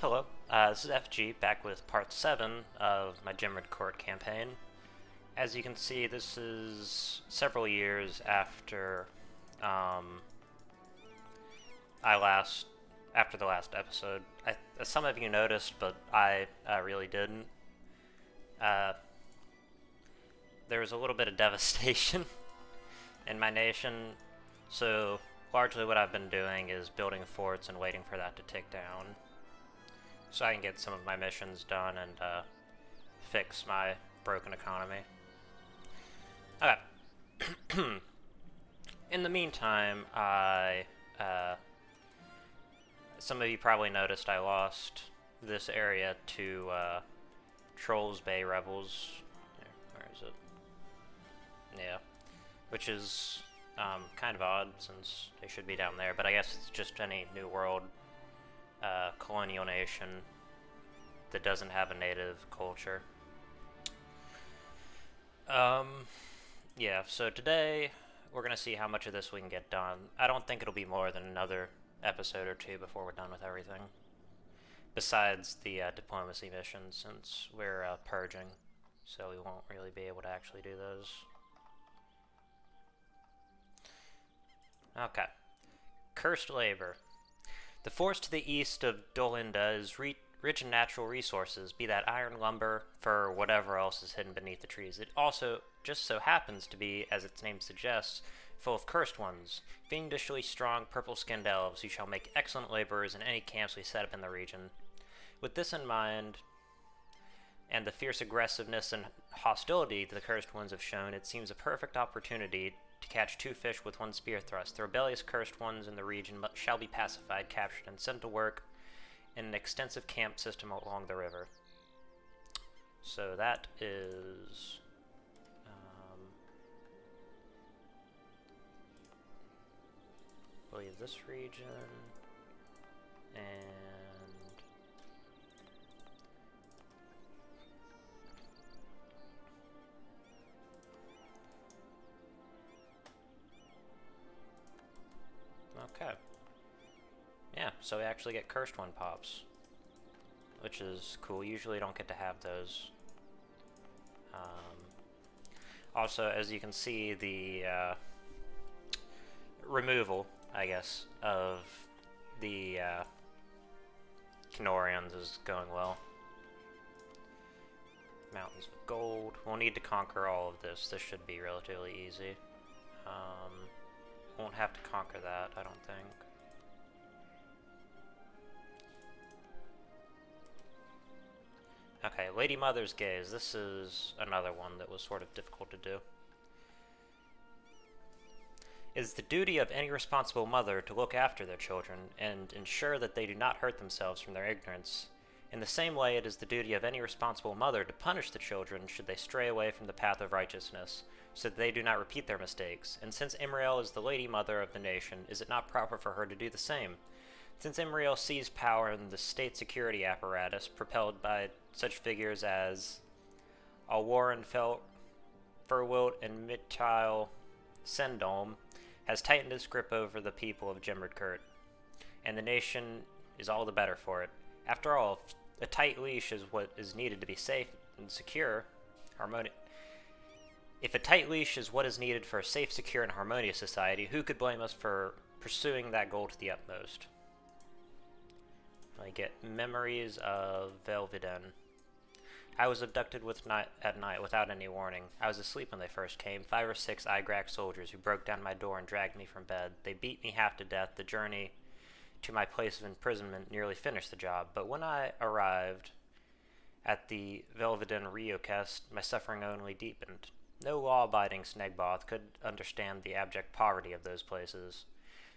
Hello, this is FG back with part 7 of my Gemradcurt campaign. As you can see, this is several years after after the last episode. Some of you noticed, but I really didn't. There was a little bit of devastation in my nation, so largely what I've been doing is building forts and waiting for that to tick down, so I can get some of my missions done and fix my broken economy. Okay. In the meantime, some of you probably noticed I lost this area to Trolls Bay rebels. Where is it? Yeah. Which is kind of odd, since they should be down there, but I guess it's just any New World colonial nation that doesn't have a native culture. Yeah, so today we're going to see how much of this we can get done. I don't think it'll be more than another episode or two before we're done with everything. Besides the diplomacy missions, since we're purging, so we won't really be able to actually do those. Okay. Cursed labor. The forest to the east of Dolinda is rich in natural resources, be that iron, lumber, fur, whatever else is hidden beneath the trees. It also just so happens to be, as its name suggests, full of cursed ones, fiendishly strong, purple-skinned elves who shall make excellent laborers in any camps we set up in the region. With this in mind, and the fierce aggressiveness and hostility the cursed ones have shown, it seems a perfect opportunity to catch two fish with one spear thrust. The rebellious cursed ones in the region shall be pacified, captured, and sent to work in an extensive camp system along the river. So that is I believe this region, and okay. Yeah, so we actually get cursed one pops, which is cool. Usually don't get to have those. Also, as you can see, the removal, I guess, of the Kenorians is going well. Mountains of Gold. We'll need to conquer all of this. This should be relatively easy. Won't have to conquer that, I don't think. Okay, Lady Mother's Gaze. This is another one that was sort of difficult to do. It is the duty of any responsible mother to look after their children and ensure that they do not hurt themselves from their ignorance. In the same way, it is the duty of any responsible mother to punish the children should they stray away from the path of righteousness, so that they do not repeat their mistakes. And since Imriel is the Lady Mother of the nation, is it not proper for her to do the same? Since Imriel seized power in the state security apparatus, propelled by such figures as Alwarenfelt, Furwilt, and Mitchile Sendolm, has tightened its grip over the people of Gemradcurt, and the nation is all the better for it. After all, a tight leash is what is needed to be safe and secure, If a tight leash is what is needed for a safe, secure, and harmonious society, who could blame us for pursuing that goal to the utmost? I get Memories of Velviden. I was abducted at night without any warning. I was asleep when they first came. 5 or 6 Igrak soldiers who broke down my door and dragged me from bed. They beat me half to death. The journey to my place of imprisonment nearly finished the job, but when I arrived at the Velviden Riokest, my suffering only deepened. No law-abiding Snegboth could understand the abject poverty of those places.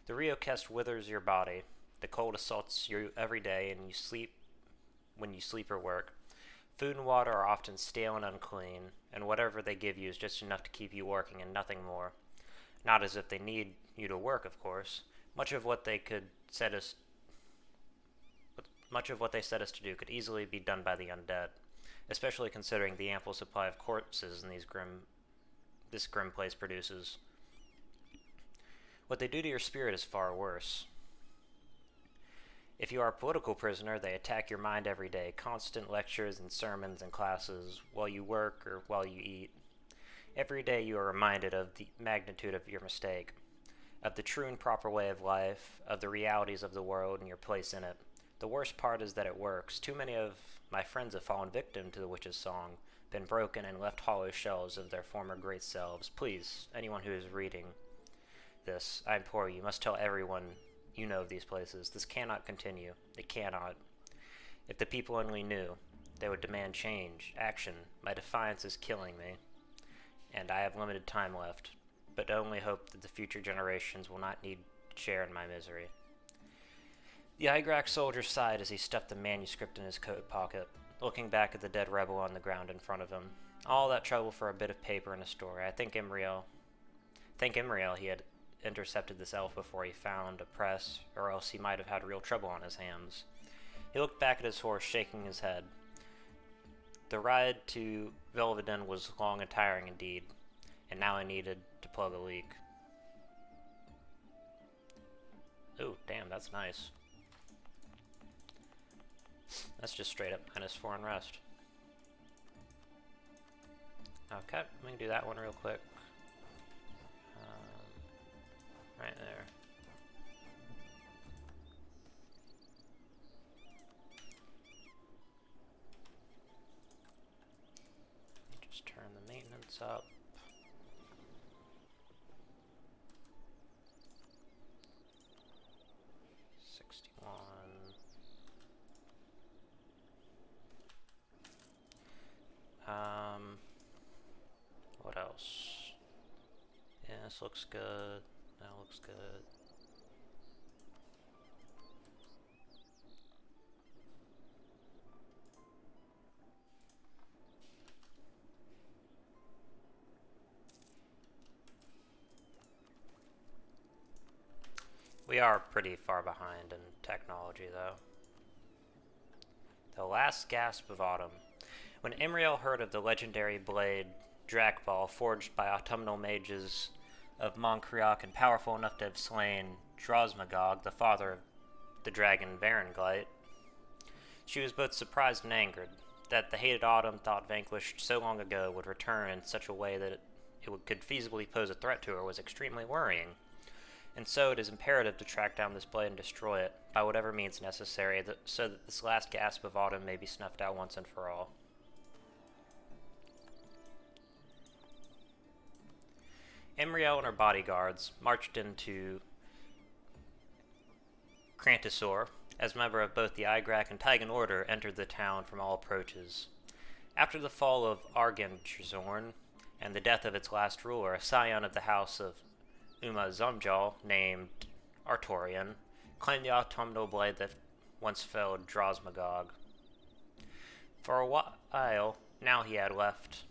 The Riokest withers your body. The cold assaults you every day, and when you sleep or work. Food and water are often stale and unclean, and whatever they give you is just enough to keep you working and nothing more. Not as if they need you to work, of course. Much of what they set us to do could easily be done by the undead, especially considering the ample supply of corpses in this grim place produces. What they do to your spirit is far worse. If you are a political prisoner, they attack your mind every day. Constant lectures and sermons and classes while you work or while you eat. Every day you are reminded of the magnitude of your mistake, of the true and proper way of life, of the realities of the world and your place in it. The worst part is that it works. Too many of my friends have fallen victim to the witch's song, been broken and left hollow shells of their former great selves. Please, anyone who is reading this, I implore you, must tell everyone you know of these places. This cannot continue. It cannot. If the people only knew, they would demand change, action. My defiance is killing me, and I have limited time left, but only hope that the future generations will not need to share in my misery. The Igrak soldier sighed as he stuffed the manuscript in his coat pocket, looking back at the dead rebel on the ground in front of him. All that trouble for a bit of paper and a story. I think Imriel he had intercepted this elf before he found a press, or else he might have had real trouble on his hands. He looked back at his horse, shaking his head. The ride to Velveden was long and tiring indeed, and now I needed to plug a leak. Ooh, damn, that's nice. That's just straight up -4 in rest. Okay, we can do that one real quick. Right there. Just turn the maintenance up. What else? Yeah, this looks good. That looks good. We are pretty far behind in technology, though. The last gasp of autumn. When Imriel heard of the legendary blade Drakball, forged by autumnal mages of Monkriach and powerful enough to have slain Drosmagog, the father of the dragon Varenglite, she was both surprised and angered. That the hated autumn, thought vanquished so long ago, would return in such a way that it could feasibly pose a threat to her was extremely worrying. And so it is imperative to track down this blade and destroy it, by whatever means necessary, so that this last gasp of autumn may be snuffed out once and for all. Imriel and her bodyguards marched into Crantisor, as member of both the Igrak and Taigan Order, entered the town from all approaches. After the fall of Argentrzorn and the death of its last ruler, a scion of the house of Uma Zomjal, named Artorian, claimed the autumnal blade that once felled Drosmagog. For a while, now he had left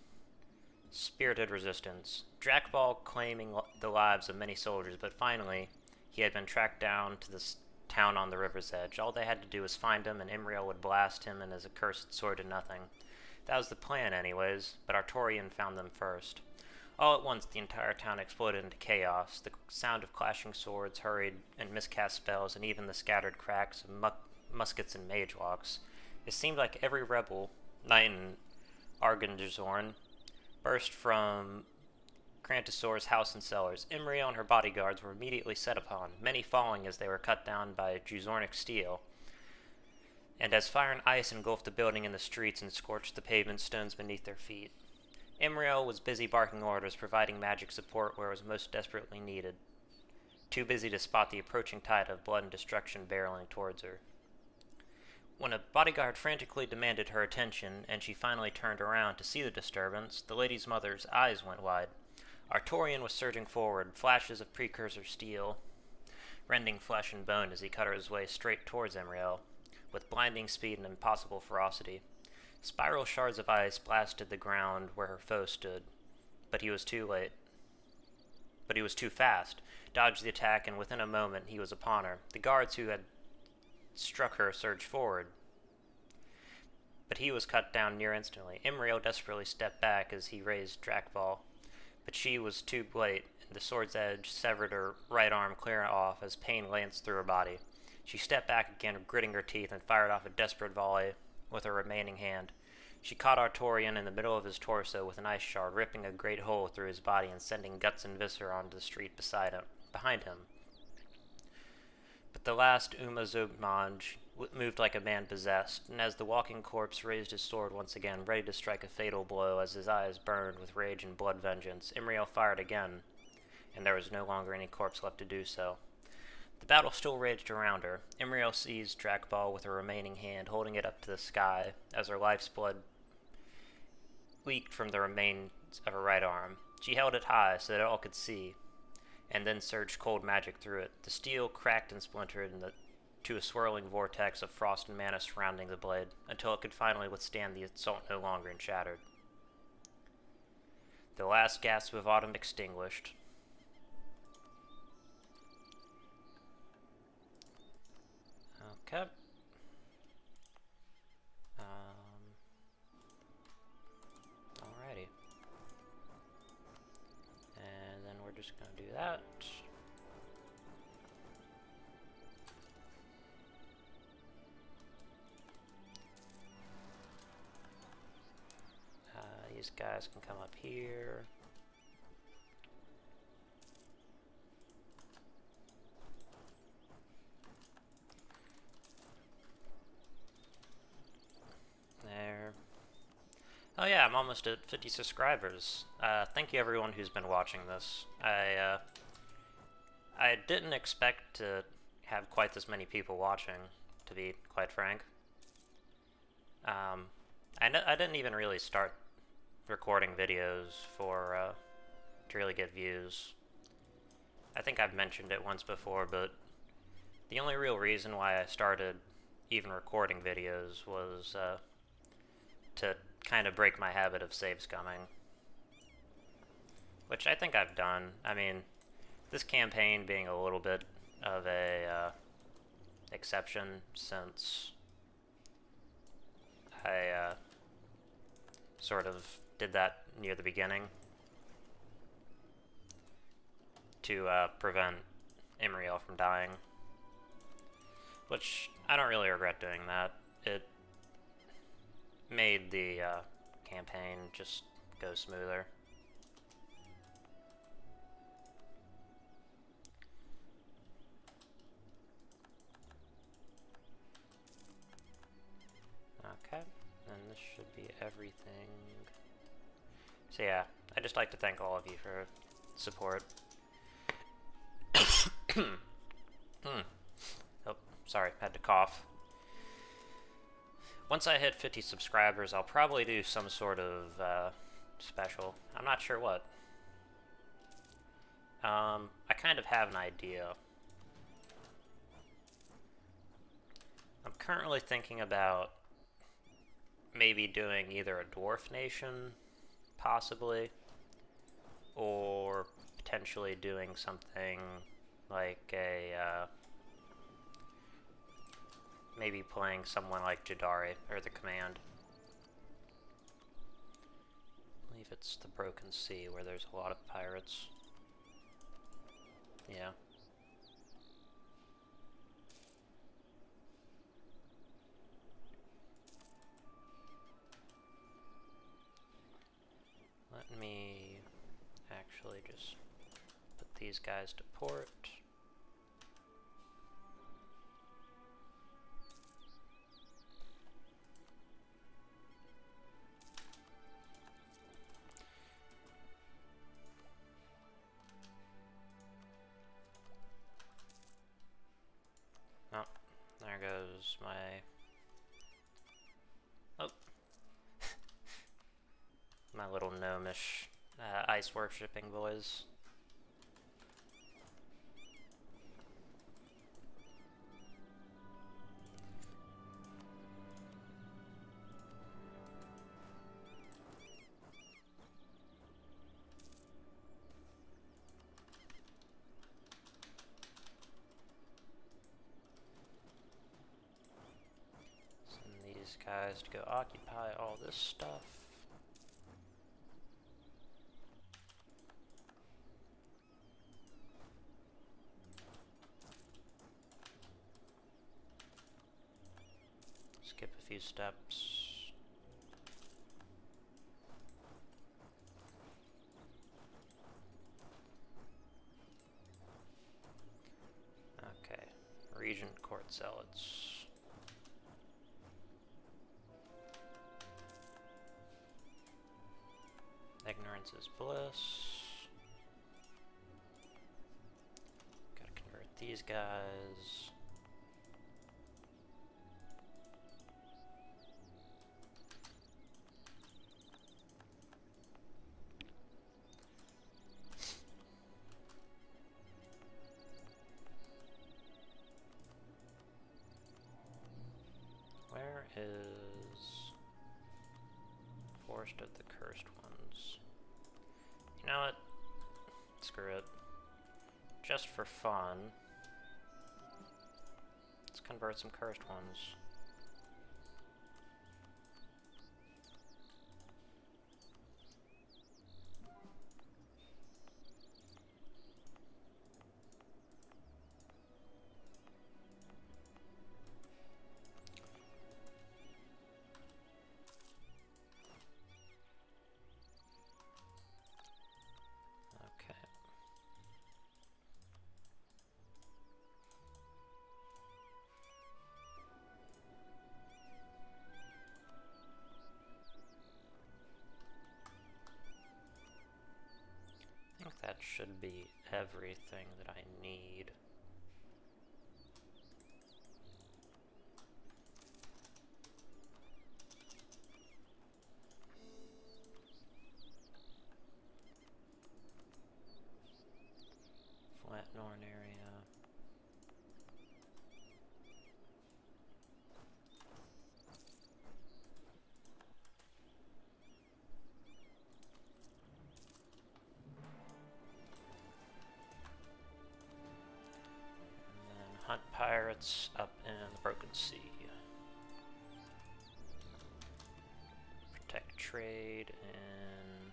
spirited resistance, Drakball claiming the lives of many soldiers, but finally he had been tracked down to this town on the river's edge. All they had to do was find him, and Imriel would blast him and his accursed sword to nothing. That was the plan anyways, but Artorian found them first. All at once, the entire town exploded into chaos. The sound of clashing swords, hurried and miscast spells, and even the scattered cracks of muskets and magelocks. It seemed like every rebel knight in Argentrzorn burst from Crantisor's house and cellars. Imriel and her bodyguards were immediately set upon, many falling as they were cut down by Juzornic steel. And as fire and ice engulfed the building and the streets and scorched the pavement stones beneath their feet. Imriel was busy barking orders, providing magic support where it was most desperately needed, too busy to spot the approaching tide of blood and destruction barreling towards her. When a bodyguard frantically demanded her attention, and she finally turned around to see the disturbance, the lady's mother's eyes went wide. Artorian was surging forward, flashes of precursor steel, rending flesh and bone as he cut his way straight towards Imriel, with blinding speed and impossible ferocity. Spiral shards of ice blasted the ground where her foe stood, but he was too late. But he was too fast, dodged the attack, and within a moment he was upon her. The guards who had struck her surged forward, but he was cut down near instantly. Imriel desperately stepped back as he raised Drakball, but she was too late, and the sword's edge severed her right arm clear off as pain lanced through her body. She stepped back again, gritting her teeth, and fired off a desperate volley with her remaining hand. She caught Artorian in the middle of his torso with an ice shard, ripping a great hole through his body and sending guts and viscera onto the street behind him. But the last Umazogmanj moved like a man possessed, and as the walking corpse raised his sword once again, ready to strike a fatal blow as his eyes burned with rage and blood vengeance, Imriel fired again, and there was no longer any corpse left to do so. The battle still raged around her. Imriel seized Drakbal with her remaining hand, holding it up to the sky, as her life's blood leaked from the remains of her right arm. She held it high so that all could see, and then surged cold magic through it. The steel cracked and splintered to a swirling vortex of frost and mana surrounding the blade, until it could finally withstand the assault no longer and shattered. The last gasp of autumn extinguished. Okay. Alrighty. And then we're just gonna do that. These guys can come up here. There. Oh yeah, I'm almost at 50 subscribers. Thank you everyone who's been watching this. I didn't expect to have quite this many people watching, to be quite frank. I didn't even really start recording videos to really get views. I think I've mentioned it once before, but the only real reason why I started even recording videos was to kind of break my habit of save scumming, which I think I've done. I mean, this campaign being a little bit of a exception, since I sort of did that near the beginning to prevent Imriel from dying, which I don't really regret doing that. It made the campaign just go smoother. Okay, and this should be everything. So yeah, I'd just like to thank all of you for support. Oh, sorry, had to cough. Once I hit 50 subscribers, I'll probably do some sort of special. I'm not sure what. I kind of have an idea. I'm currently thinking about maybe doing either a dwarf nation, possibly, or potentially doing something like a maybe playing someone like Jadari, or the Command. I believe it's the Broken Sea, where there's a lot of pirates. Yeah. Let me actually just put these guys to port. Oh, there goes my... Oh. My little gnomish ice worshipping boys. Send these guys to go occupy all this stuff. Skip a few steps. Okay, Regent Court Zealots. Ignorance is bliss. Gotta convert these guys. Where is Forest of the Cursed Ones? You know what? Screw it. Just for fun, let's convert some Cursed Ones. I think that should be everything that I need. Flat Norn area. Hunt pirates up in the Broken Sea. Protect trade and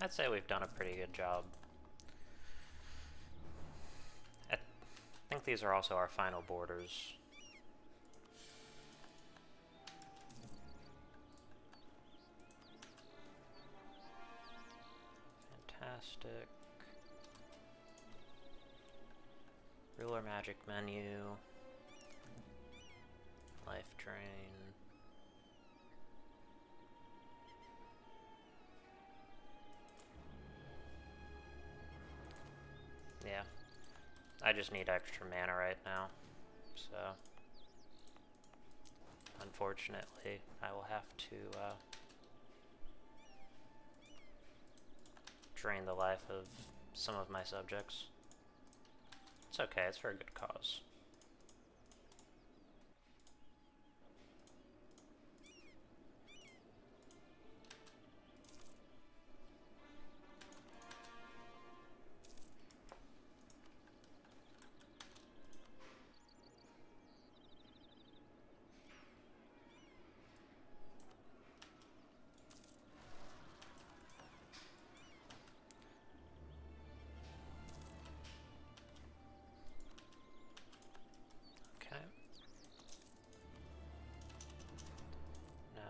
I'd say we've done a pretty good job. I think these are also our final borders. Fantastic. Ruler magic menu. Life drain. Yeah. I just need extra mana right now, so unfortunately I will have to drain the life of some of my subjects. It's okay, it's for a good cause.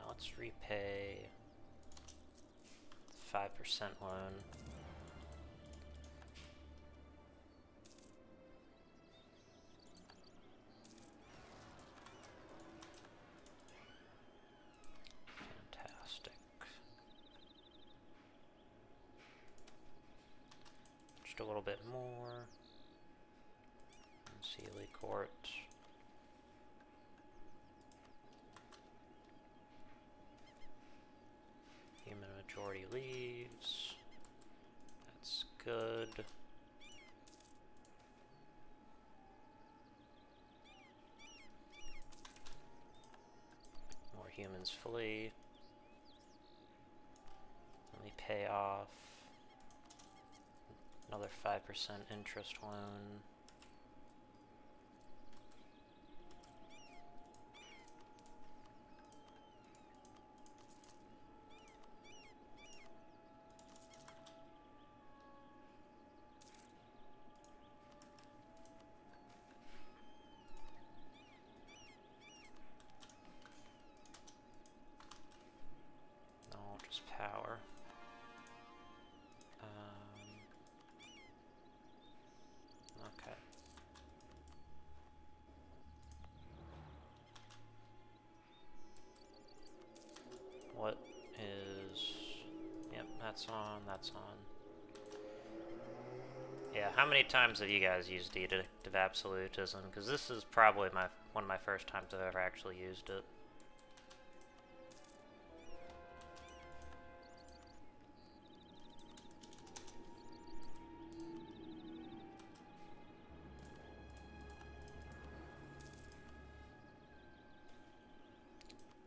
Let's repay 5% loan. Fantastic. Just a little bit more. Sealy Court. Human majority leaves. That's good. More humans flee. Let me pay off another 5% interest loan. That's on, that's on. Yeah, how many times have you guys used Edict of Absolutism? Because this is probably one of my first times I've ever actually used it.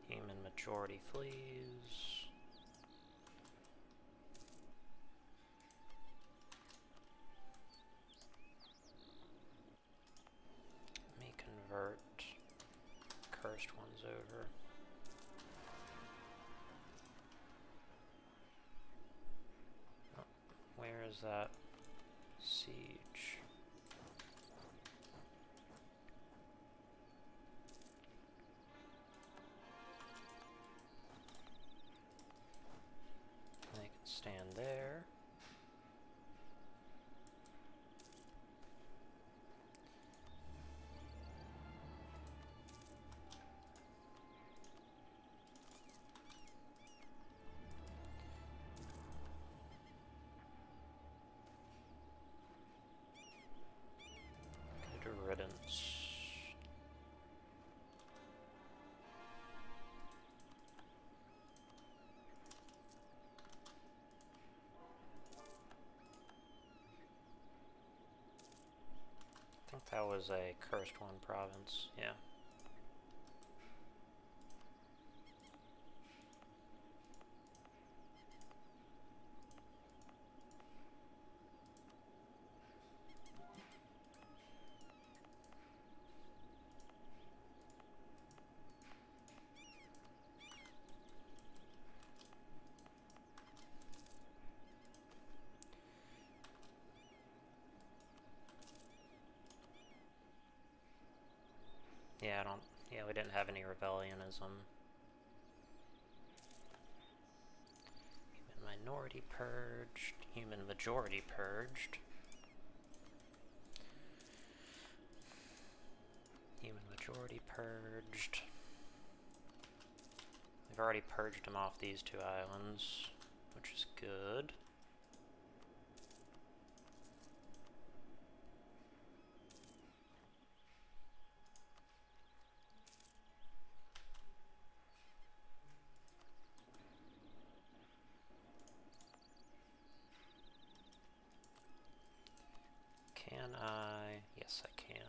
Human majority flees. Let me convert cursed ones over. Oh, where is that siege? They can stand there. Good riddance. I think that was a cursed one province, yeah. Yeah, we didn't have any rebellionism. Human minority purged, human majority purged. Human majority purged. We've already purged them off these two islands, which is good. Can I? Yes, I can.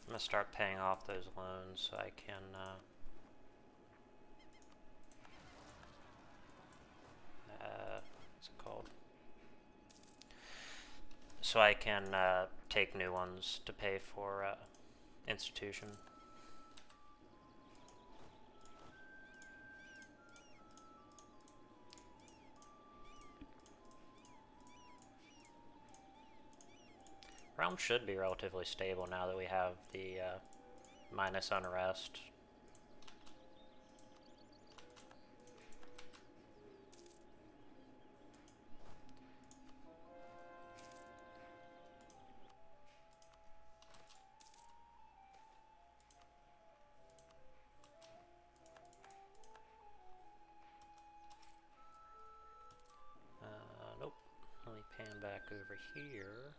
I'm gonna start paying off those loans so I can what's it called? So I can take new ones to pay for institution. Realm should be relatively stable now that we have the minus unrest. Nope. Let me pan back over here.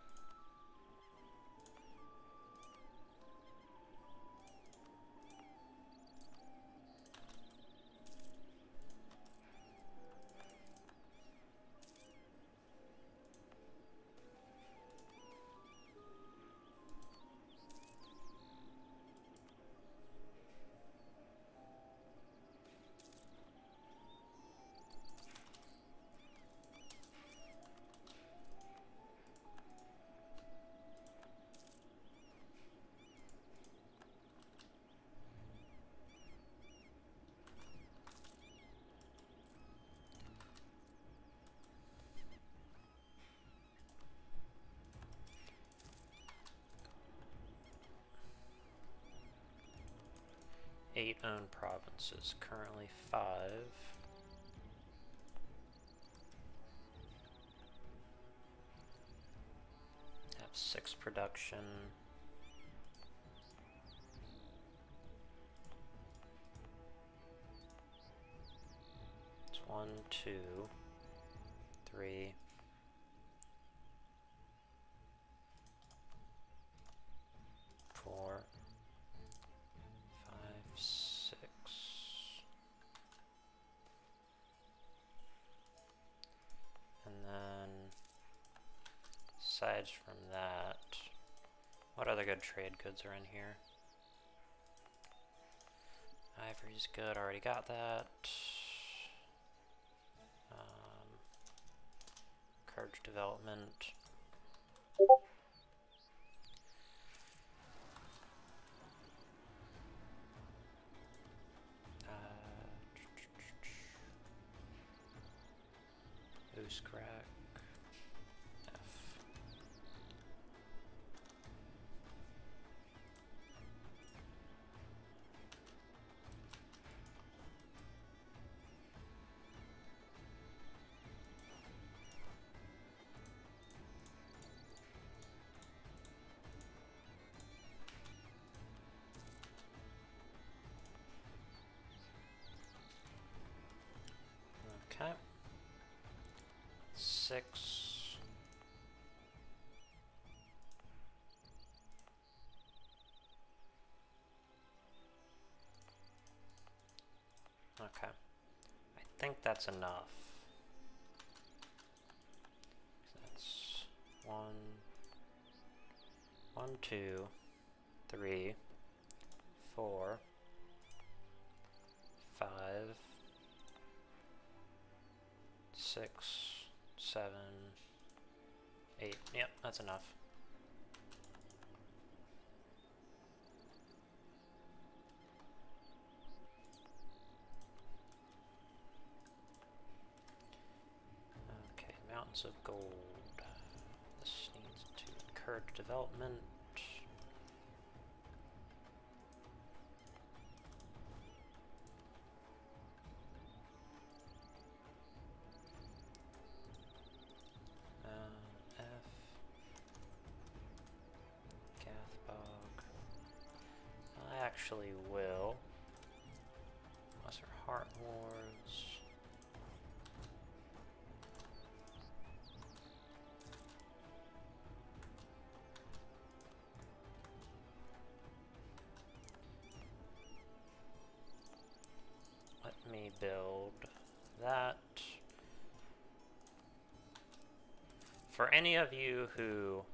state-owned provinces. Currently 5. Have 6 production. It's 1, 2, 3. 4, 5, 6. And then, aside from that, what other good trade goods are in here? Ivory's good, already got that. Encourage development. Crack F. Okay. 6. Okay. I think that's enough. That's 1, 2, 3, 4, 5, 6, 7, 8. Yep, that's enough. Okay, mountains of gold. This needs to encourage development. Actually will. Lesser Heart Wars. Let me build that. For any of you who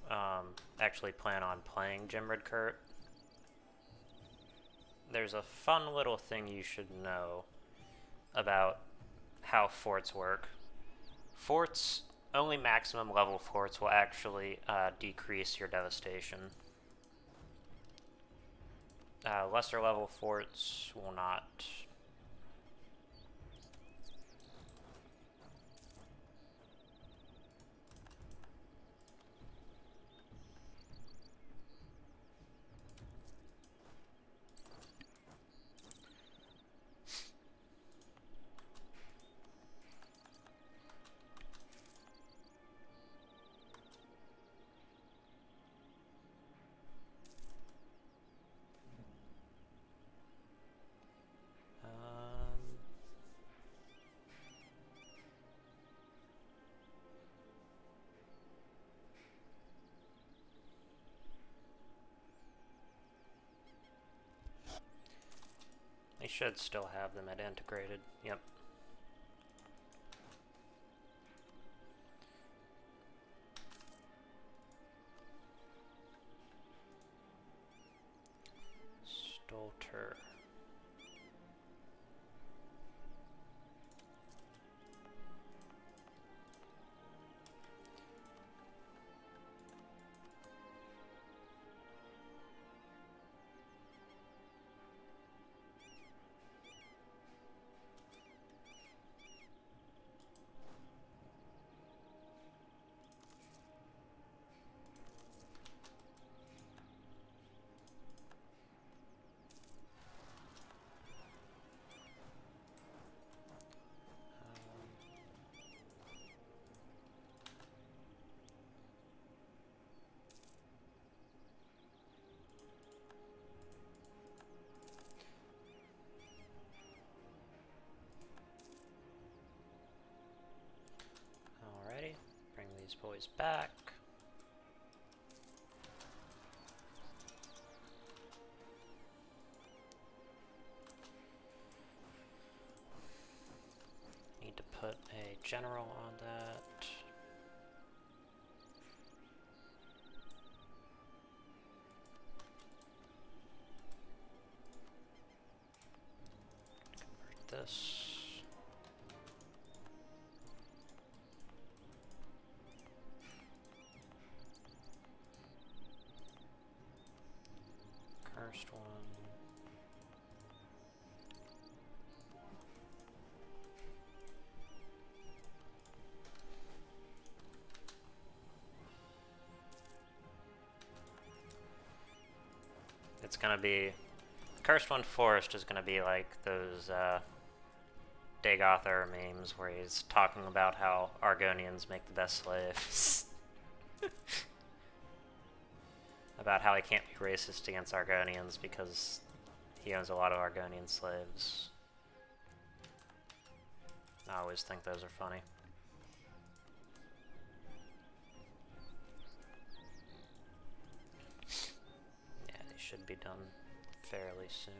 actually plan on playing Gemradcurt, there's a fun little thing you should know about how forts work. Forts, only maximum level forts will actually decrease your devastation. Lesser level forts will not. They should still have them at integrated. Yep. Stolter. boys back. Need to put a general on that. Convert this. Cursed one. It's gonna be, Cursed One Forest is gonna be like those Dagothar memes where he's talking about how Argonians make the best slaves. About how he can't be racist against Argonians because he owns a lot of Argonian slaves. I always think those are funny. Yeah, they should be done fairly soon.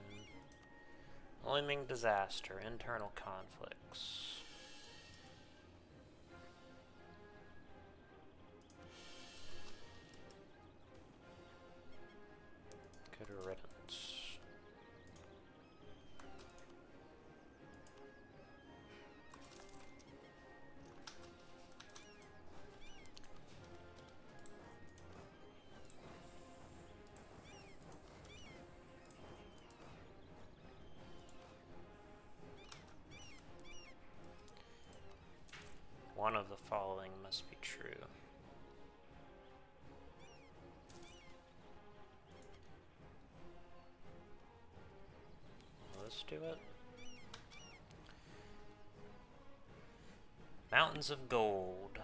Looming disaster, internal conflicts. Good riddance. One of the following must be true. Let's do it. Mountains of Gold.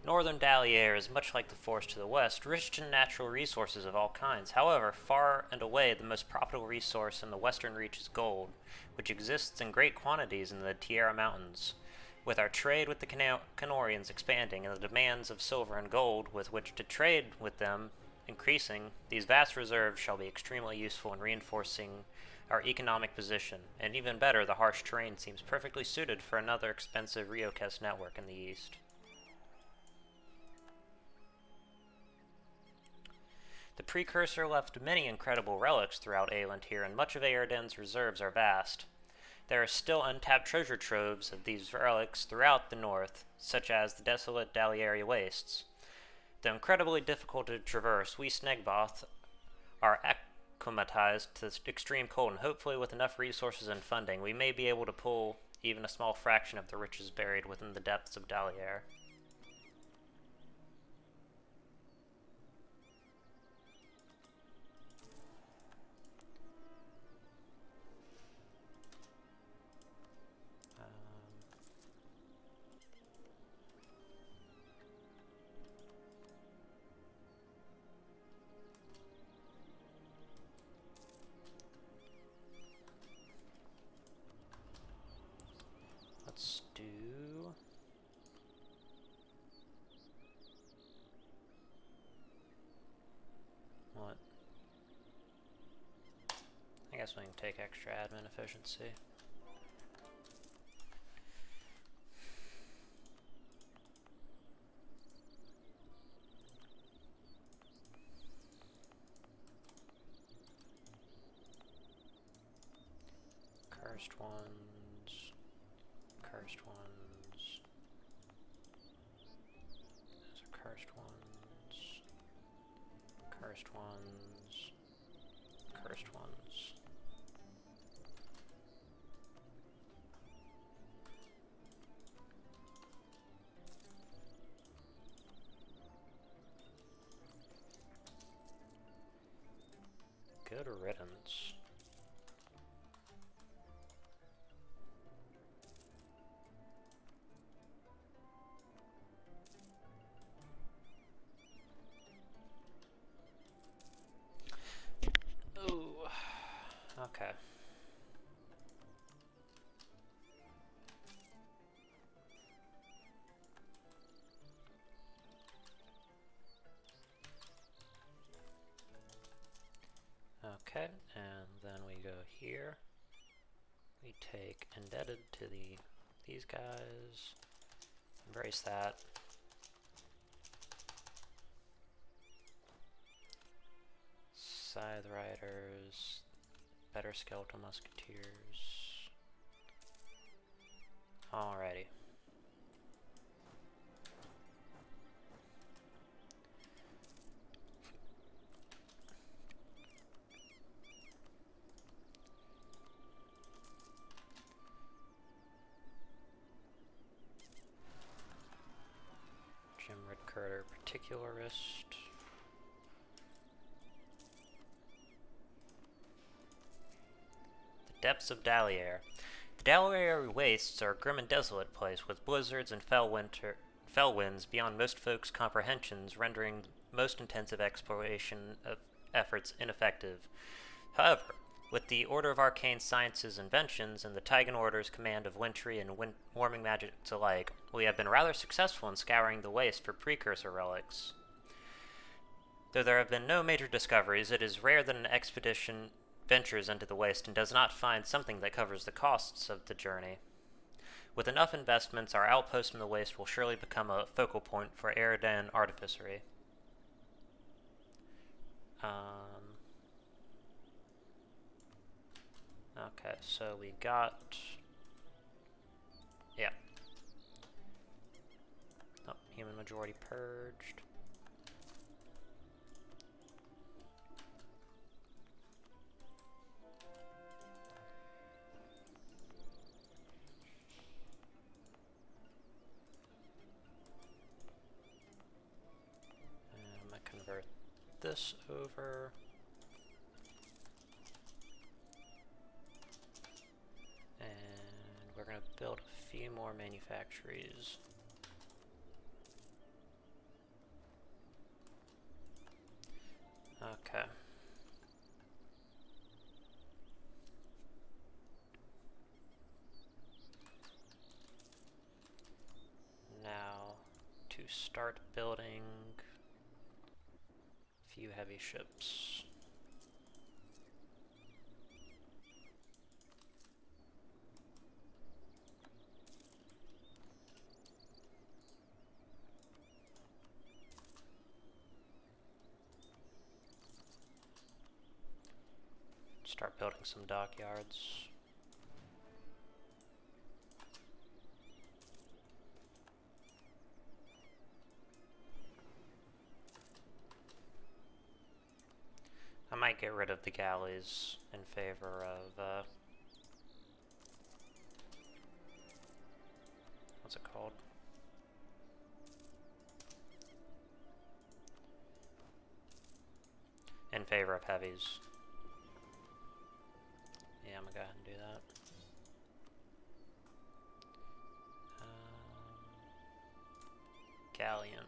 Northern Dalier is much like the forest to the west, rich in natural resources of all kinds. However, far and away the most profitable resource in the western reach is gold, which exists in great quantities in the Tierra Mountains. With our trade with the Canorians expanding and the demands of silver and gold with which to trade with them increasing, these vast reserves shall be extremely useful in reinforcing our economic position. And even better, the harsh terrain seems perfectly suited for another expensive Ryokest network in the east. The precursor left many incredible relics throughout Aelantir, and much of Aearden's reserves are vast. There are still untapped treasure troves of these relics throughout the north, such as the desolate Dalieri wastes. Though incredibly difficult to traverse, we Snegboth are acclimatized to the extreme cold, and hopefully with enough resources and funding, we may be able to pull even a small fraction of the riches buried within the depths of Dalier. Let's do... what? I guess we can take extra admin efficiency. Cursed ones. Cursed ones. Those are cursed ones. Cursed ones. Cursed ones. Good riddance. Okay. Okay, and then we go here. We take indebted to these guys. Embrace that. Scythe Riders. Better Skeletal Musketeers. Alrighty. Gemradcurt Particularist. The Depths of Dalier. The Dalier Wastes are a grim and desolate place with blizzards and fell winds beyond most folks' comprehensions, rendering most intensive exploration efforts ineffective. However, with the Order of Arcane Sciences inventions and the Tigan Order's command of wintry and warming magics alike, we have been rather successful in scouring the waste for precursor relics. Though there have been no major discoveries, it is rare that an expedition ventures into the waste and does not find something that covers the costs of the journey. With enough investments, our outpost in the waste will surely become a focal point for Eridan artificery. Okay, so we got... yeah. Oh, human majority purged. And I'm going to convert this over. We're going to build a few more manufactories. Okay. Now, to start building a few heavy ships. Start building some dockyards. I might get rid of the galleys in favor of, what's it called? In favor of heavies. Yeah, I'm gonna go ahead and do that. Galleons.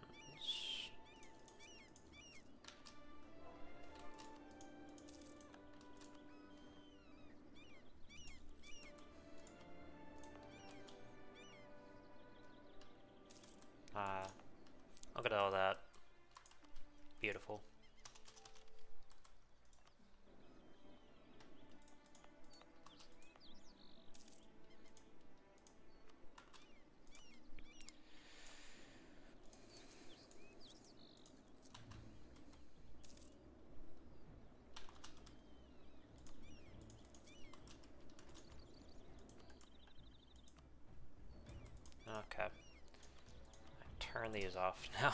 Look at all that. Beautiful. Okay. Turn these off now.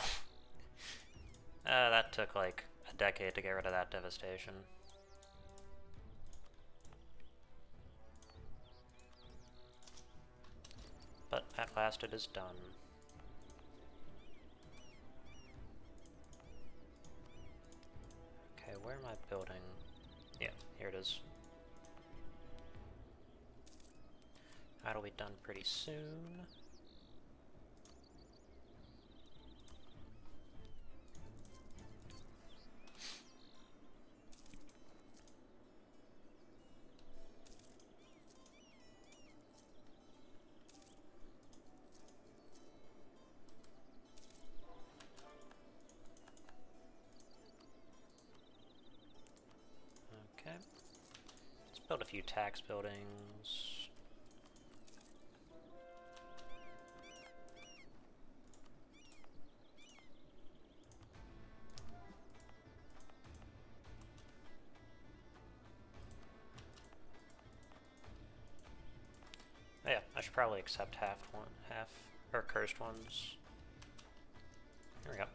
That took like a decade to get rid of that devastation. But at last it is done. Okay, where am I building? Yeah, here it is. That'll be done pretty soon. Okay. build a few tax buildings. Oh yeah, I should probably accept half or cursed ones. There we go.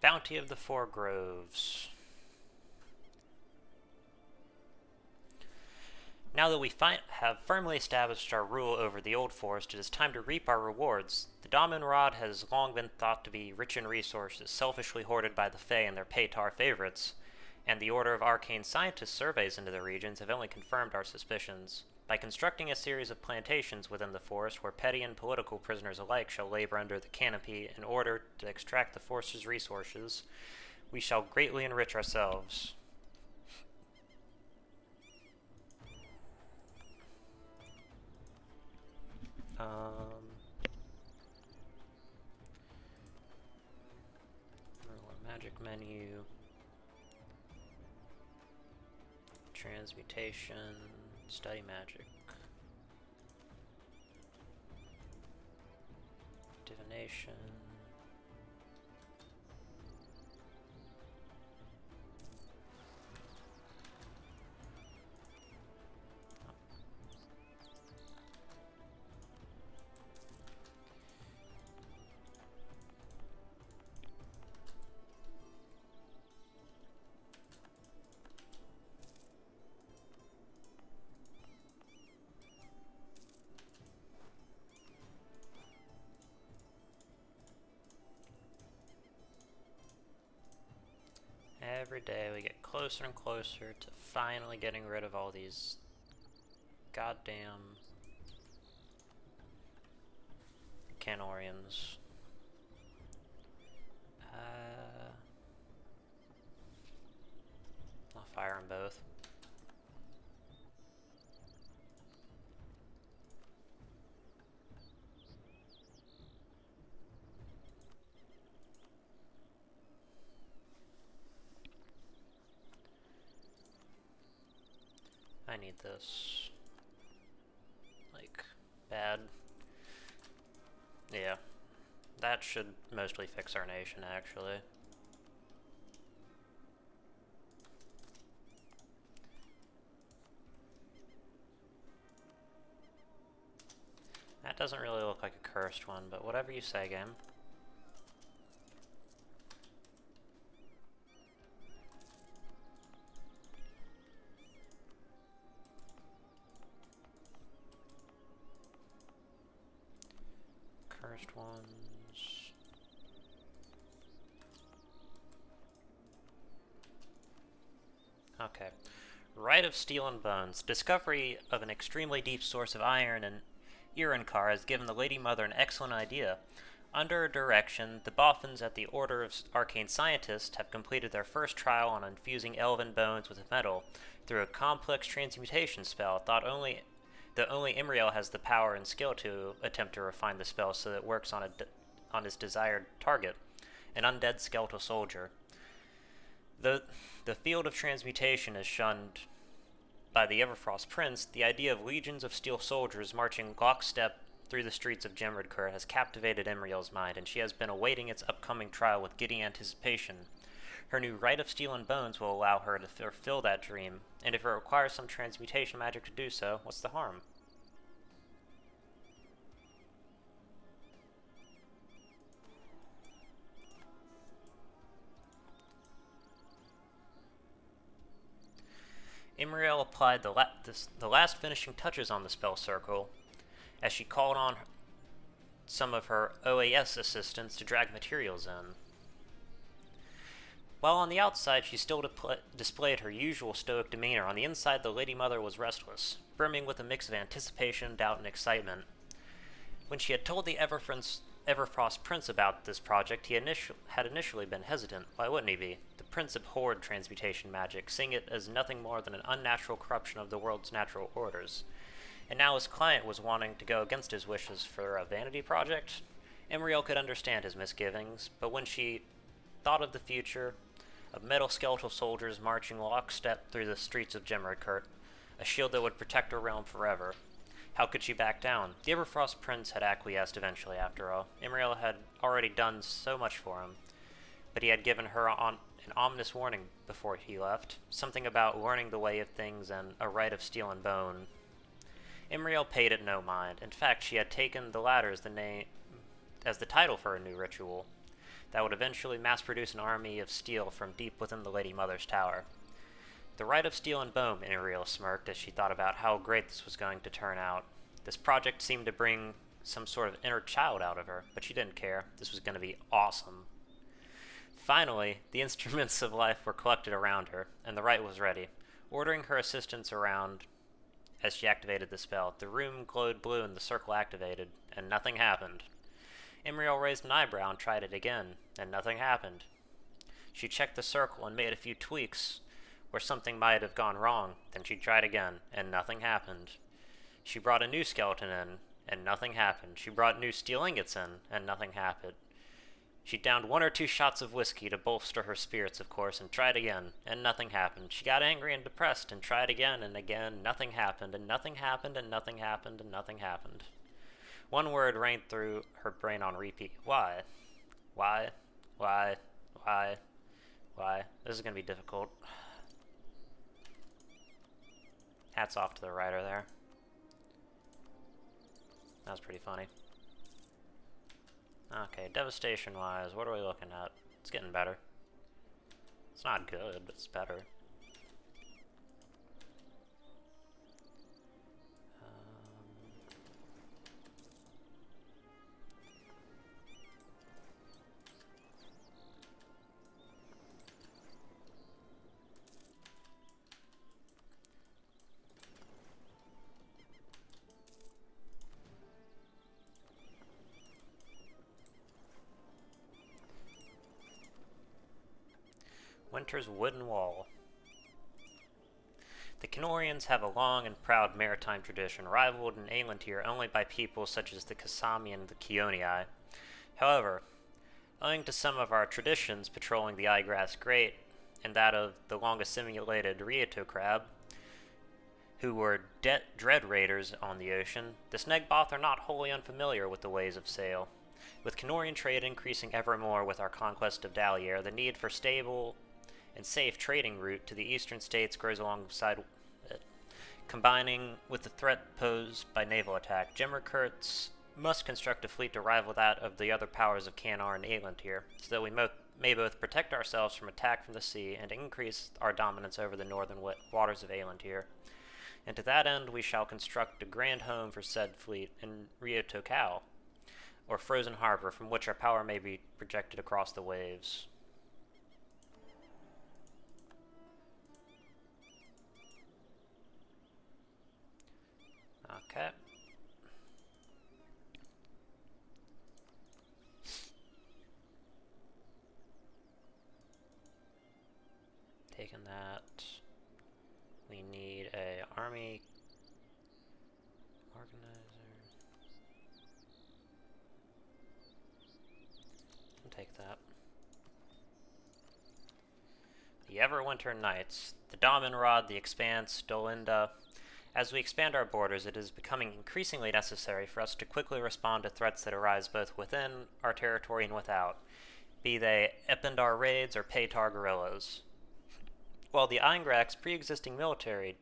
Bounty of the Four Groves. Now that we have firmly established our rule over the Old Forest, it is time to reap our rewards. The Damun Rod has long been thought to be rich in resources, selfishly hoarded by the Fae and their Paytar favorites, and the Order of Arcane Scientists' surveys into the regions have only confirmed our suspicions. By constructing a series of plantations within the forest where petty and political prisoners alike shall labor under the canopy in order to extract the forest's resources, we shall greatly enrich ourselves. Magic menu. Transmutation. Study magic. Divination. Every day we get closer and closer to finally getting rid of all these goddamn Canorians. I'll fire them both. I need this. Like, bad. Yeah. That should mostly fix our nation, actually. That doesn't really look like a cursed one, but whatever you say, game. Cursed ones. Okay. Rite of Steel and Bones. Discovery of an extremely deep source of iron in Irankar has given the Lady Mother an excellent idea. Under her direction, the Boffins at the Order of Arcane Scientists have completed their first trial on infusing elven bones with metal through a complex transmutation spell that only Imriel has the power and skill to attempt to refine the spell so that it works on his desired target, an undead skeletal soldier. The field of transmutation is shunned by the Everfrost Prince. The idea of legions of steel soldiers marching lockstep through the streets of Gemradcurt has captivated Imriel's mind, and she has been awaiting its upcoming trial with giddy anticipation. Her new Rite of Steel and Bones will allow her to fulfill that dream, and if it requires some transmutation magic to do so, what's the harm? Imriel applied the last finishing touches on the spell circle as she called on some of her OAS assistants to drag materials in. While on the outside she still displayed her usual stoic demeanor, on the inside the Lady Mother was restless, brimming with a mix of anticipation, doubt, and excitement. When she had told the Everfrost Prince about this project, he had initially been hesitant. Why wouldn't he be? The Prince abhorred transmutation magic, seeing it as nothing more than an unnatural corruption of the world's natural orders. And now his client was wanting to go against his wishes for a vanity project? Imriel could understand his misgivings, but when she thought of the future, of metal skeletal soldiers marching lockstep through the streets of Gemradcurt, a shield that would protect her realm forever, how could she back down? The Everfrost Prince had acquiesced eventually, after all. Imriel had already done so much for him, but he had given her an ominous warning before he left, something about learning the way of things and a right of steel and bone. Imriel paid it no mind. In fact, she had taken the latter as the title for a new ritual that would eventually mass-produce an army of steel from deep within the Lady Mother's tower. The right of steel and bone, Imriel smirked as she thought about how great this was going to turn out. This project seemed to bring some sort of inner child out of her, but she didn't care. This was going to be awesome. Finally, the instruments of life were collected around her, and the rite was ready. Ordering her assistants around as she activated the spell, the room glowed blue and the circle activated, and nothing happened. Imriel raised an eyebrow and tried it again, and nothing happened. She checked the circle and made a few tweaks where something might have gone wrong, then she tried again, and nothing happened. She brought a new skeleton in, and nothing happened. She brought new steel ingots in, and nothing happened. She downed 1 or 2 shots of whiskey to bolster her spirits, of course, and tried again, and nothing happened. She got angry and depressed, and tried again, and again, nothing happened, and nothing happened, and nothing happened, and nothing happened. One word rang through her brain on repeat. Why? Why? Why? Why? Why? This is going to be difficult. Hats off to the writer there. That was pretty funny. Okay, devastation-wise, what are we looking at? It's getting better. It's not good, but it's better. Winter's wooden wall. The Kenorians have a long and proud maritime tradition, rivaled in Aelantir only by people such as the Kasami and the Keonii. However, owing to some of our traditions patrolling the Eyegrass Grate, and that of the longest simulated Rieto crab, who were dread raiders on the ocean, the Snegboth are not wholly unfamiliar with the ways of sail. With Kenorian trade increasing ever more with our conquest of Dalier, the need for stable and safe trading route to the eastern states grows alongside it. Combining with the threat posed by naval attack, Gemradcurt must construct a fleet to rival that of the other powers of Canar and Aelantir, so that we may both protect ourselves from attack from the sea and increase our dominance over the northern waters of Aelantir. And to that end we shall construct a grand home for said fleet in Rio Tokau, or frozen harbor, from which our power may be projected across the waves. Okay. Taking that. We need a army organizer. I'll take that. The Everwinter Nights, the Damonrod, the Expanse, Dolinda. As we expand our borders, it is becoming increasingly necessary for us to quickly respond to threats that arise both within our territory and without, be they Ependar raids or Paytar guerrillas. While the Eingrak's pre-existing military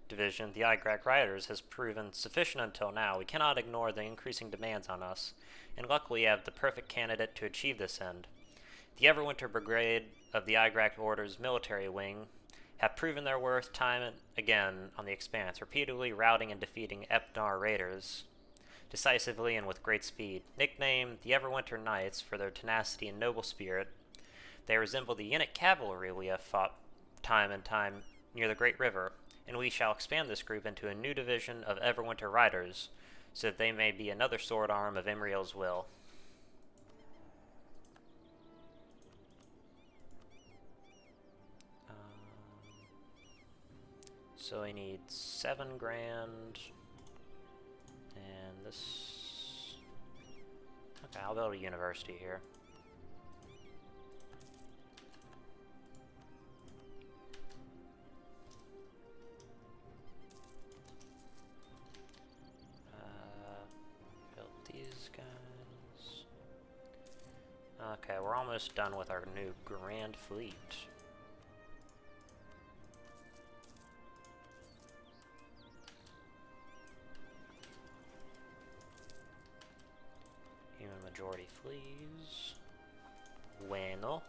division, the Eingrak Riders, has proven sufficient until now, we cannot ignore the increasing demands on us, and luckily we have the perfect candidate to achieve this end. The Everwinter Brigade of the Eingrak Order's military wing have proven their worth time and again on the Expanse, repeatedly routing and defeating Epnar raiders decisively and with great speed. Nicknamed the Everwinter Knights for their tenacity and noble spirit, They resemble the Unit cavalry we have fought time and time near the Great River, and we shall expand this group into a new division of Everwinter Riders, so that they may be another sword arm of Imriel's will. So we need 7 grand, and this... Okay, I'll build a university here. Build these guys. Okay, we're almost done with our new Grand Fleet. Human majority flees. Bueno.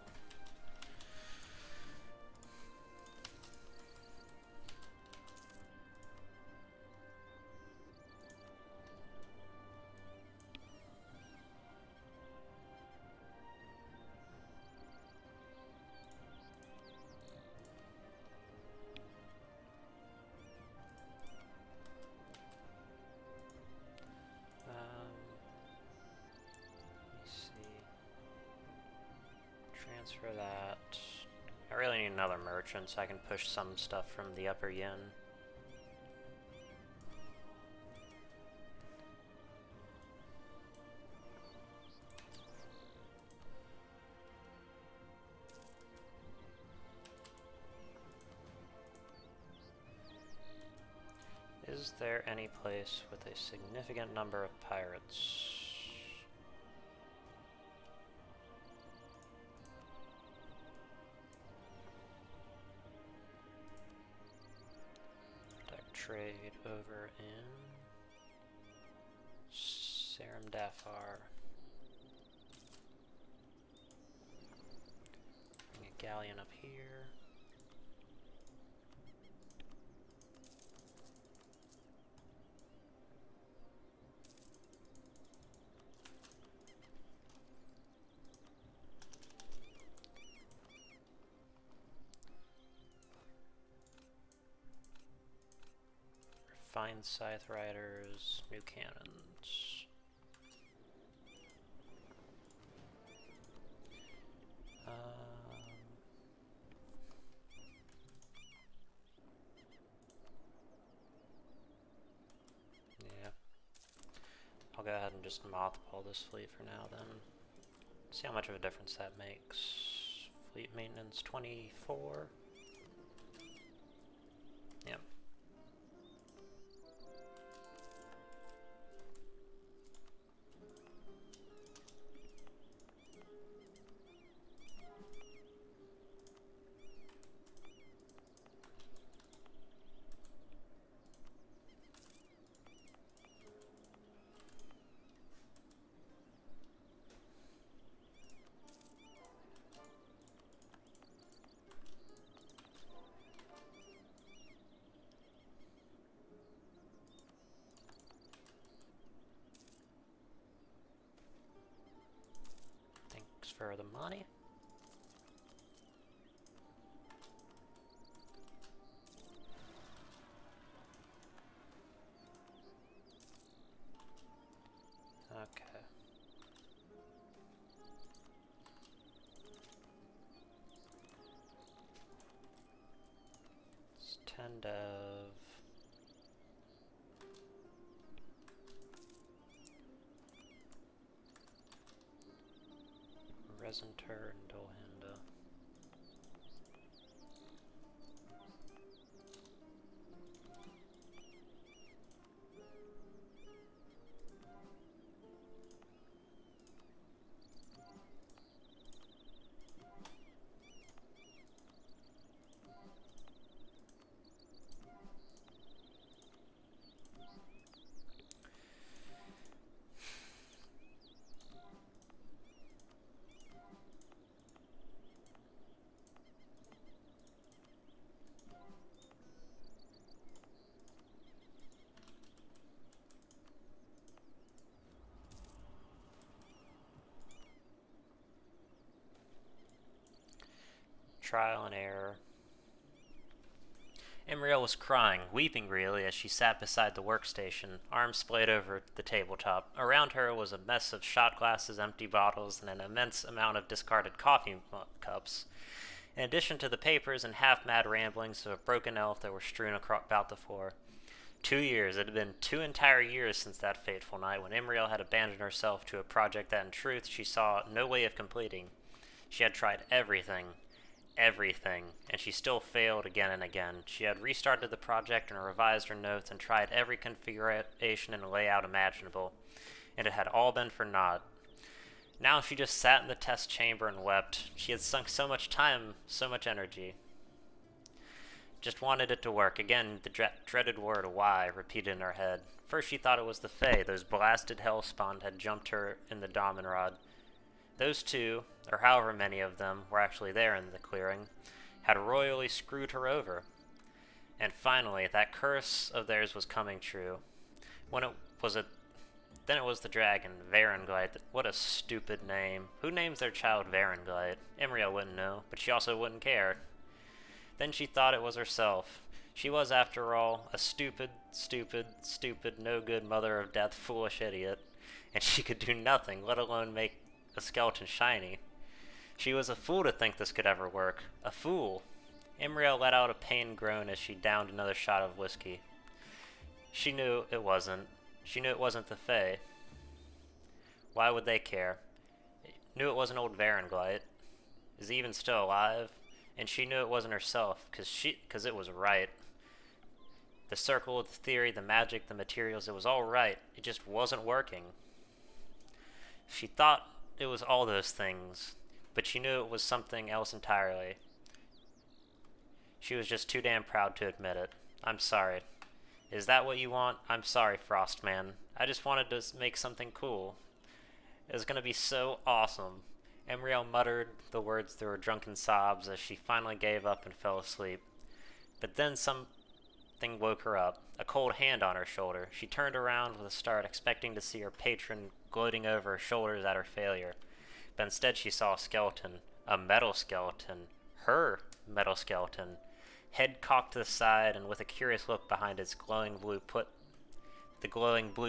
For that. I really need another merchant so I can push some stuff from the upper yen. Is there any place with a significant number of pirates? Trade over in Serpenspine. Bring a galleon up here. Fine scythe riders, new cannons. Yeah. I'll go ahead and just mothball this fleet for now then. See how much of a difference that makes. Fleet maintenance 24. Yep. For the money. Okay. It's 10 dev. Resentur and Dolhanda. Trial and error. Imriel was crying, weeping really, as she sat beside the workstation, arms splayed over the tabletop. Around her was a mess of shot glasses, empty bottles, and an immense amount of discarded coffee cups. In addition to the papers and half-mad ramblings of a broken elf that were strewn about the floor. 2 years. It had been 2 entire years since that fateful night when Imriel had abandoned herself to a project that in truth she saw no way of completing. She had tried everything, and she still failed again and again. She had restarted the project and revised her notes and tried every configuration and layout imaginable, and it had all been for naught. Now she just sat in the test chamber and wept. She had sunk so much time, so much energy. Just wanted it to work. Again, the dreaded word "why" repeated in her head. First she thought it was the Fae. Those blasted hellspawn had jumped her in the Dominrod. Those two, or however many of them were actually there in the clearing, had royally screwed her over. And finally, that curse of theirs was coming true. Then it was the dragon, Varenglite. What a stupid name. Who names their child Varenglite? Imriel wouldn't know, but she also wouldn't care. Then she thought it was herself. She was, after all, a stupid, no-good mother of death, foolish idiot. And she could do nothing, let alone make a skeleton shiny. She was a fool to think this could ever work. A fool. Imriel let out a pained groan as she downed another shot of whiskey. She knew it wasn't. She knew it wasn't the Fae. Why would they care? Knew it wasn't old Varenglite. Is he even still alive? And she knew it wasn't herself, because it was right. The circle, the theory, the magic, the materials, it was all right. It just wasn't working. She thought it was all those things, but she knew it was something else entirely. She was just too damn proud to admit it. I'm sorry. Is that what you want? I'm sorry, Frostman. I just wanted to make something cool. It was gonna be so awesome. Imriel muttered the words through her drunken sobs as she finally gave up and fell asleep. But then something woke her up, a cold hand on her shoulder. She turned around with a start, expecting to see her patron gloating over her shoulders at her failure. But instead she saw a skeleton, a metal skeleton, her metal skeleton, head cocked to the side and with a curious look behind its glowing blue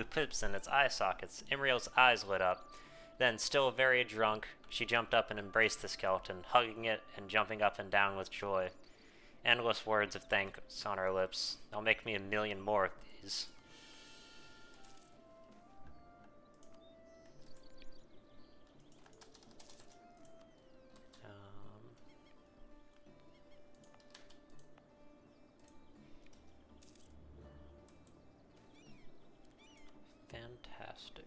pips in its eye sockets. Imriel's eyes lit up. Then, still very drunk, she jumped up and embraced the skeleton, hugging it and jumping up and down with joy. Endless words of thanks on her lips. They'll make me 1,000,000 more of these. Fantastic.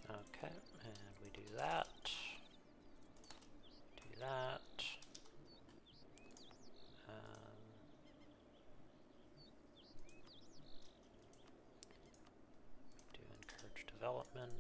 Okay, and we do that. Do that. Do encourage development.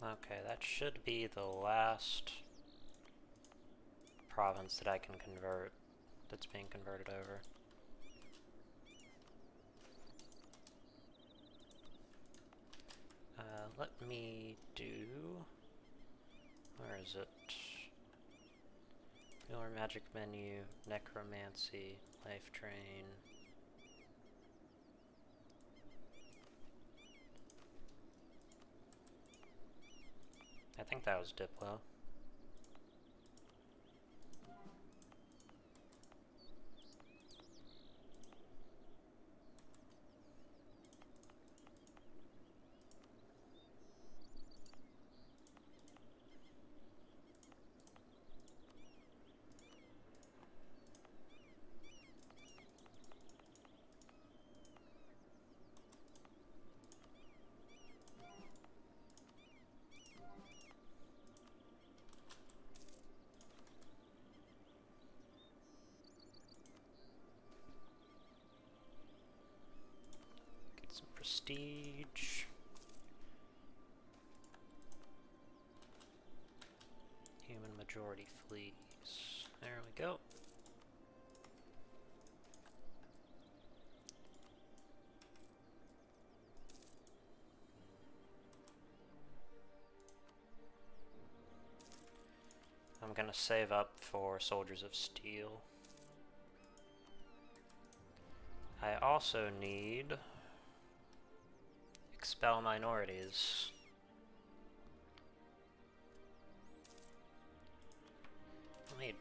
Okay, that should be the last province that I can convert, that's being converted over. let me do... Where is it? Healer magic menu, necromancy, life drain. I think that was Diplo. Prestige. Human majority fleas. There we go. I'm gonna save up for Soldiers of Steel. I also need expel minorities. Wait.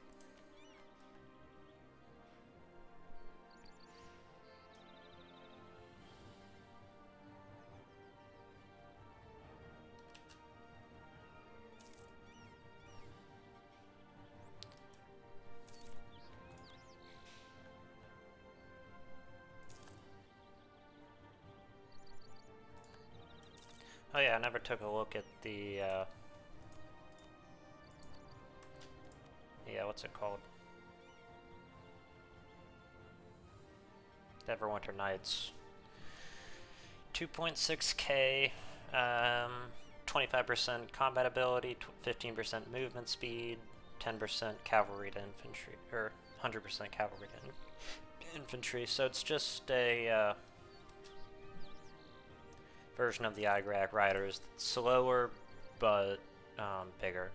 Oh yeah, I never took a look at the, yeah, what's it called? Neverwinter Nights. 2.6k, 25% combat ability, 15% movement speed, 10% cavalry to infantry, or 100% cavalry to infantry, so it's just a, version of the Igrak Riders. Slower, but bigger.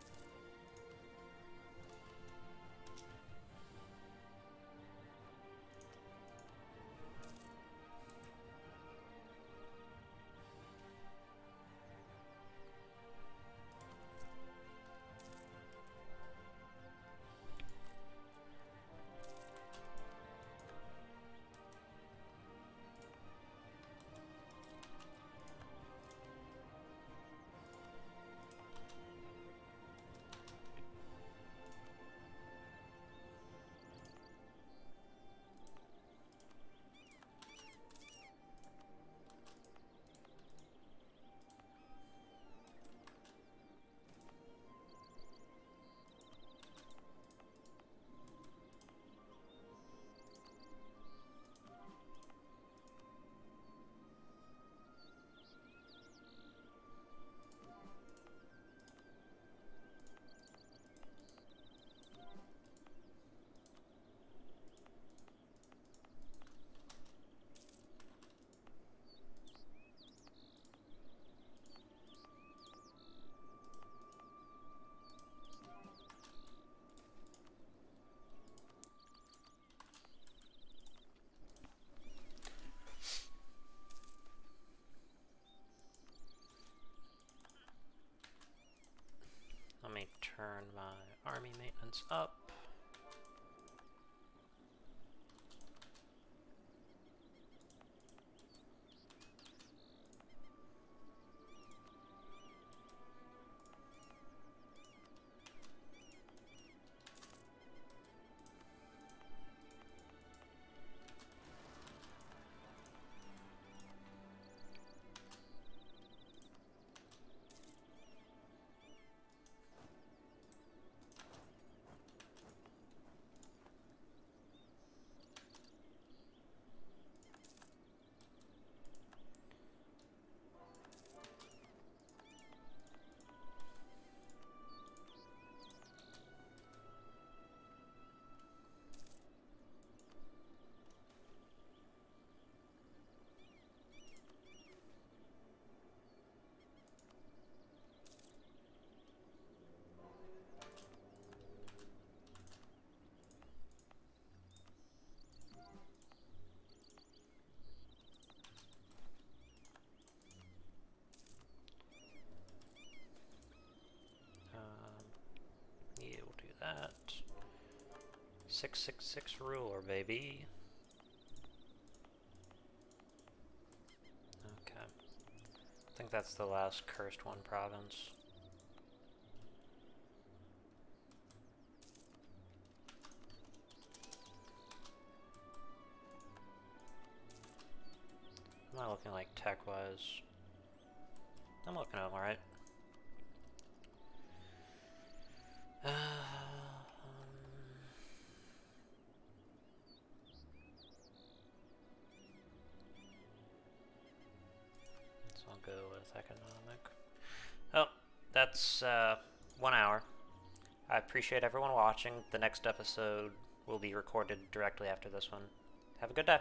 Let me turn my army maintenance up. that. 666 ruler, baby. Okay. I think that's the last cursed one province. Am I looking like tech-wise? I'm looking at them alright. So I'll go with economic. Oh, that's 1 hour. I appreciate everyone watching. The next episode will be recorded directly after this one. Have a good day.